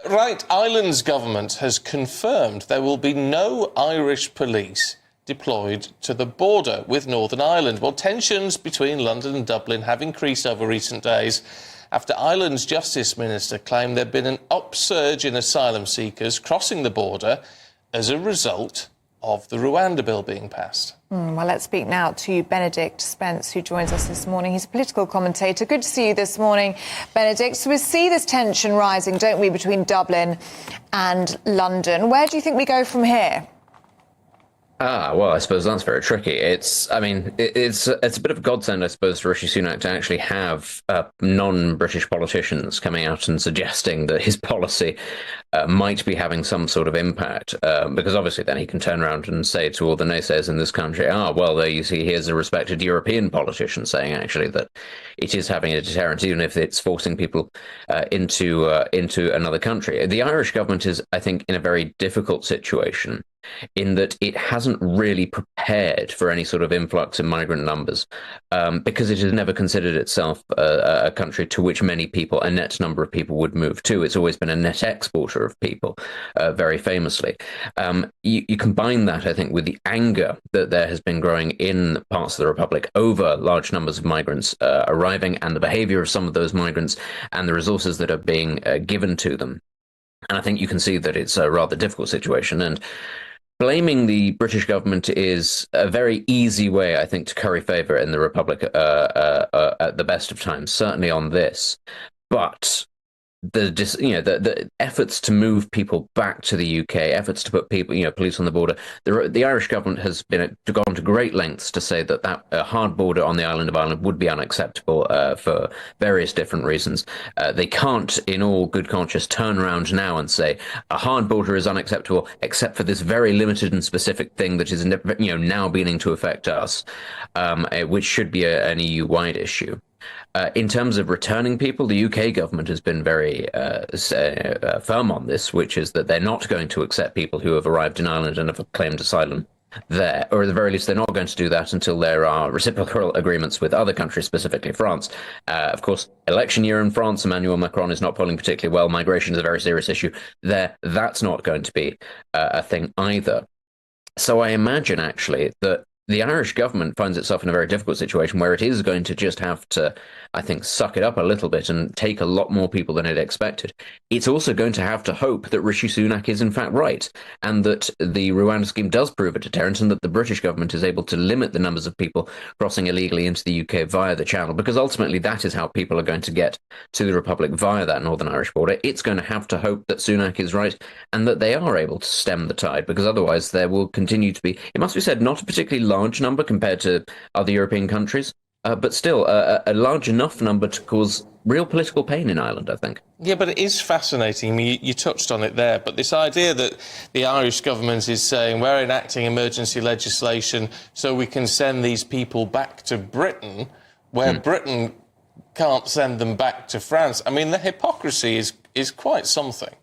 Right, Ireland's government has confirmed there will be no Irish police deployed to the border with Northern Ireland. Well, tensions between London and Dublin have increased over recent days after Ireland's Justice Minister claimed there'd been an upsurge in asylum seekers crossing the border as a result of the Rwanda bill being passed. Well, let's speak now to Benedict Spence, who joins us this morning. He's a political commentator. Good to see you this morning, Benedict. So we see this tension rising, don't we, between Dublin and London. Where do you think we go from here? Well, I suppose that's very tricky. It's a bit of a godsend, I suppose, for Rishi Sunak to actually have non-British politicians coming out and suggesting that his policy might be having some sort of impact, because obviously then he can turn around and say to all the naysayers in this country, well, there you see, here's a respected European politician saying actually that it is having a deterrent, even if it's forcing people into another country. The Irish government is, I think, in a very difficult situation, in that it hasn't really prepared for any sort of influx in migrant numbers, because it has never considered itself a country to which many people, a net number of people, would move to. It's always been a net exporter of people, very famously. You combine that, I think, with the anger that there has been growing in parts of the Republic over large numbers of migrants arriving, and the behaviour of some of those migrants and the resources that are being given to them. And I think you can see that it's a rather difficult situation. And blaming the British government is a very easy way, I think, to curry favour in the Republic at the best of times, certainly on this. But the efforts to move people back to the UK, efforts to put people, police on the border, the Irish government has gone to great lengths to say that a hard border on the island of Ireland would be unacceptable for various different reasons. They can't, in all good conscience, turn around now and say a hard border is unacceptable, except for this very limited and specific thing that is now beginning to affect us, which should be an EU-wide issue. In terms of returning people, the UK government has been very firm on this, which is that they're not going to accept people who have arrived in Ireland and have claimed asylum there, or at the very least they're not going to do that until there are reciprocal agreements with other countries, specifically France. Of course, election year in France, Emmanuel Macron is not polling particularly well. Migration is a very serious issue there. That's not going to be a thing either. So I imagine, actually, that the Irish government finds itself in a very difficult situation where it is going to just have to, I think, suck it up a little bit and take a lot more people than it expected. It's also going to have to hope that Rishi Sunak is in fact right, and that the Rwanda scheme does prove a deterrent, and that the British government is able to limit the numbers of people crossing illegally into the UK via the Channel, because ultimately that is how people are going to get to the Republic via that Northern Irish border. It's going to have to hope that Sunak is right and that they are able to stem the tide, because otherwise there will continue to be, it must be said, not a particularly large number compared to other European countries, but still a large enough number to cause real political pain in Ireland, I think. Yeah, but it is fascinating. I mean, you touched on it there, but this idea that the Irish government is saying we're enacting emergency legislation so we can send these people back to Britain, where Britain can't send them back to France. I mean, the hypocrisy is quite something.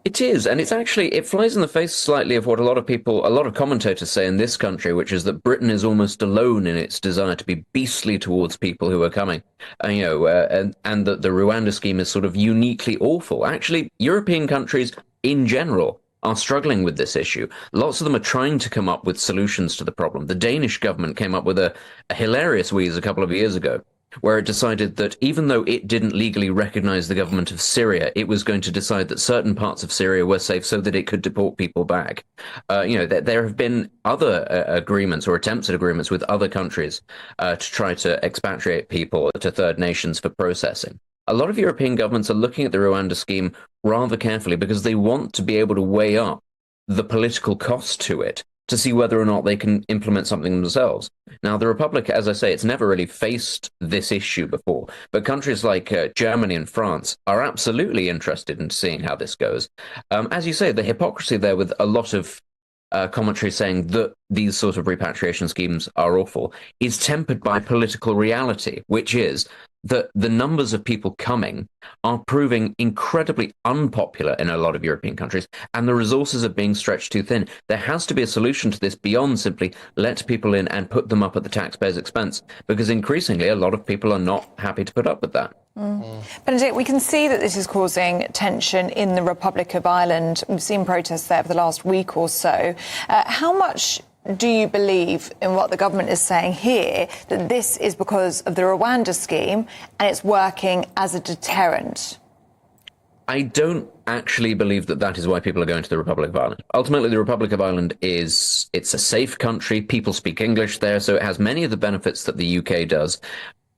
It is, and it flies in the face slightly of what a lot of commentators say in this country, which is that Britain is almost alone in its desire to be beastly towards people who are coming, and that the Rwanda scheme is sort of uniquely awful. Actually, European countries in general are struggling with this issue. Lots of them are trying to come up with solutions to the problem. The Danish government came up with a hilarious wheeze a couple of years ago, where it decided that even though it didn't legally recognize the government of Syria, it was going to decide that certain parts of Syria were safe so that it could deport people back. There have been other agreements or attempts at agreements with other countries to try to expatriate people to third nations for processing. A lot of European governments are looking at the Rwanda scheme rather carefully because they want to be able to weigh up the political cost to it, to see whether or not they can implement something themselves. Now, the Republic, as I say, it's never really faced this issue before, but countries like Germany and France are absolutely interested in seeing how this goes. As you say, the hypocrisy there, with a lot of commentary saying that these sort of repatriation schemes are awful, is tempered by political reality, which is that the numbers of people coming are proving incredibly unpopular in a lot of European countries, and the resources are being stretched too thin. There has to be a solution to this beyond simply let people in and put them up at the taxpayer's expense, because increasingly a lot of people are not happy to put up with that. Benedict, we can see that this is causing tension in the Republic of Ireland. We've seen protests there for the last week or so. How much do you believe in what the government is saying here, that this is because of the Rwanda scheme and it's working as a deterrent? I don't actually believe that that is why people are going to the Republic of Ireland. Ultimately, the Republic of Ireland it's a safe country. People speak English there, so it has many of the benefits that the UK does.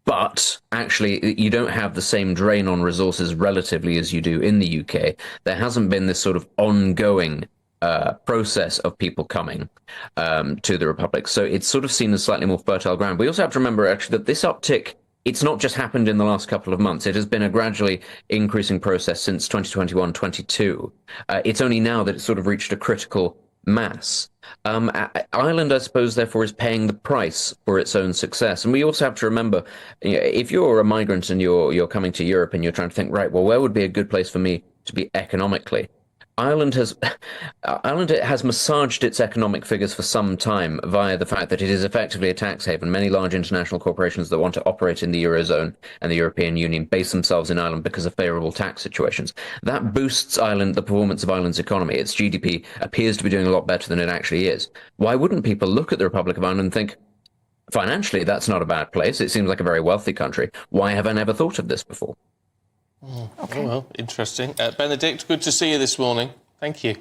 But actually, you don't have the same drain on resources relatively as you do in the UK. There hasn't been this sort of ongoing process of people coming to the Republic. So it's sort of seen as slightly more fertile ground. We also have to remember, actually, that this uptick, it's not just happened in the last couple of months. It has been a gradually increasing process since 2021-22. It's only now that it's sort of reached a critical mass. Ireland, I suppose, therefore, is paying the price for its own success. And we also have to remember, if you're a migrant and you're coming to Europe and you're trying to think, right, well, where would be a good place for me to be economically? Ireland has massaged its economic figures for some time via the fact that it is effectively a tax haven. Many large international corporations that want to operate in the Eurozone and the European Union base themselves in Ireland because of favourable tax situations. That boosts Ireland, the performance of Ireland's economy. Its GDP appears to be doing a lot better than it actually is. Why wouldn't people look at the Republic of Ireland and think, financially, that's not a bad place. It seems like a very wealthy country. Why have I never thought of this before? Okay. Oh, well, interesting. Benedict, good to see you this morning. Thank you.